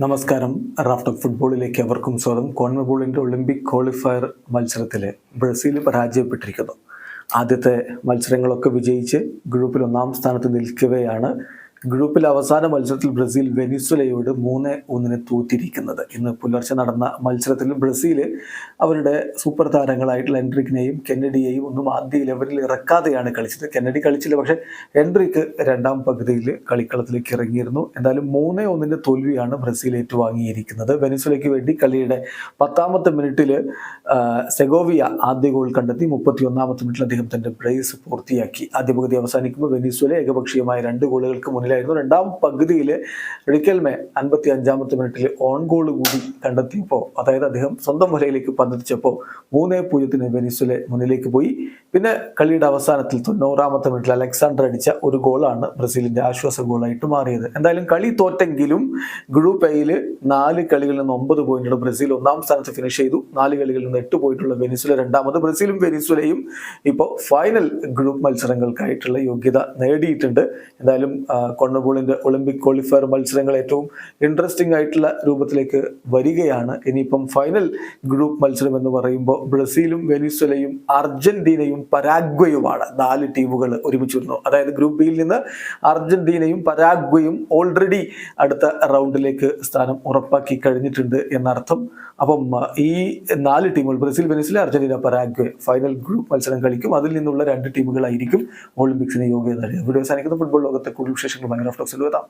നമസ്കാരം. Raft of ഫുട്ബോളിലേക്ക് അവർക്കും സ്വാഗതം. കോൺമബോളിൻ്റെ ഒളിമ്പിക് ക്വാളിഫയർ മത്സരത്തിൽ ബ്രസീൽ പരാജയപ്പെട്ടിരിക്കുന്നു. ആദ്യത്തെ മത്സരങ്ങളൊക്കെ വിജയിച്ച് ഗ്രൂപ്പിൽ ഒന്നാം സ്ഥാനത്ത് നിൽക്കവെയാണ് ഗ്രൂപ്പിൽ അവസാന മത്സരത്തിൽ ബ്രസീൽ വെനിസ്വലയോട് 3-1 തോറ്റിരിക്കുന്നത്. ഇന്ന് പുലർച്ചെ നടന്ന മത്സരത്തിൽ ബ്രസീൽ അവരുടെ സൂപ്പർ താരങ്ങളായിട്ടുള്ള എൻട്രിക്കിനെയും കെന്നഡിയെയും ഒന്നും ആദ്യ 11-ൽ ഇറക്കാതെയാണ് കളിച്ചത്. കെന്നഡി കളിച്ചില്ല, പക്ഷേ എൻട്രിക്ക് രണ്ടാം പകുതിയിൽ കളിക്കളത്തിലേക്ക് ഇറങ്ങിയിരുന്നു. എന്തായാലും 3-1 തോൽവിയാണ് ബ്രസീൽ ഏറ്റുവാങ്ങിയിരിക്കുന്നത്. വെനിസ്വലയ്ക്ക് വേണ്ടി കളിയുടെ 10ാമത്തെ മിനിറ്റിൽ സെഗോവിയ ആദ്യ ഗോൾ കണ്ടെത്തി. 31ാമത്തെ മിനിറ്റിൽ അദ്ദേഹം തന്റെ ബ്രേസ് പൂർത്തിയാക്കി. ആദ്യ പകുതി അവസാനിക്കുമ്പോൾ വെനിസ്വല ഏകപക്ഷീയമായ 2 ഗോളുകൾക്ക് മുന്നിലായിരുന്നു. രണ്ടാം പകുതിയിൽ റിക്കൽമെ 55ാമത്തെ മിനിറ്റിൽ ഓൺ ഗോൾ കൂടി കണ്ടെത്തിയപ്പോൾ, അതായത് അദ്ദേഹം സ്വന്തം വലയിലേക്ക് പന്തെത്തിച്ചപ്പോൾ 3-0 വെനിസ്വല മുന്നിലേക്ക് പോയി. പിന്നെ കളിയുടെ അവസാനത്തിൽ 90ാമത്തെ മിനിറ്റിൽ അലക്സാണ്ടർ അടിച്ച ഒരു ഗോളാണ് ബ്രസീലിന്റെ ആശ്വാസ ഗോളായിട്ട് മാറിയത്. എന്തായാലും കളി തോറ്റെങ്കിലും ഗ്രൂപ്പ് എയിൽ 4 കളികളിൽ നിന്ന് 9 പോയിന്റുള്ള ബ്രസീൽ ഒന്നാം സ്ഥാനത്ത് ഫിനിഷ് ചെയ്തു. 4 കളികളിൽ നിന്ന് 8 പോയിട്ടുള്ള വെനിസ്വല രണ്ടാമത്. ബ്രസീലും വെനിസ്വലയും ഇപ്പോൾ ഫൈനൽ ഗ്രൂപ്പ് മത്സരങ്ങൾക്കായിട്ടുള്ള യോഗ്യത നേടിയിട്ടുണ്ട്. എന്തായാലും കോൺമബോളിന്റെ ഒളിമ്പിക് ക്വാളിഫയർ മത്സരങ്ങൾ ഏറ്റവും ഇൻട്രസ്റ്റിംഗ് ആയിട്ടുള്ള രൂപത്തിലേക്ക് വരികയാണ്. ഇനിയിപ്പം ഫൈനൽ ഗ്രൂപ്പ് മത്സരം എന്ന് പറയുമ്പോൾ ബ്രസീലും വെനിസ്വലയും അർജന്റീനയും പരാഗ്വയുമാണ് 4 ടീമുകൾ ഒരുമിച്ച് വരുന്നു. അതായത് ഗ്രൂപ്പ് ബിയിൽ നിന്ന് അർജന്റീനയും പരാഗ്വയും ഓൾറെഡി അടുത്ത റൗണ്ടിലേക്ക് സ്ഥാനം ഉറപ്പാക്കി കഴിഞ്ഞിട്ടുണ്ട് എന്നർത്ഥം. അപ്പം ഈ 4 ടീമുകൾ Brazil, Venezuela, Argentina, Paraguay final group മത്സരം കളിക്കും. അതിൽ നിന്നുള്ള 2 ടീമുകളായിരിക്കും ഒളിമ്പിക്സിന് യോഗ്യത നേടുക. വീഡിയോ അവസാനിക്കുന്ന ഫുട്ബോൾ ലോകത്തെ കൂടുതൽ വിശേഷങ്ങളുമായി റാഫ്റ്റ് ഓഫ് ഫുട്ബോൾ എത്താം.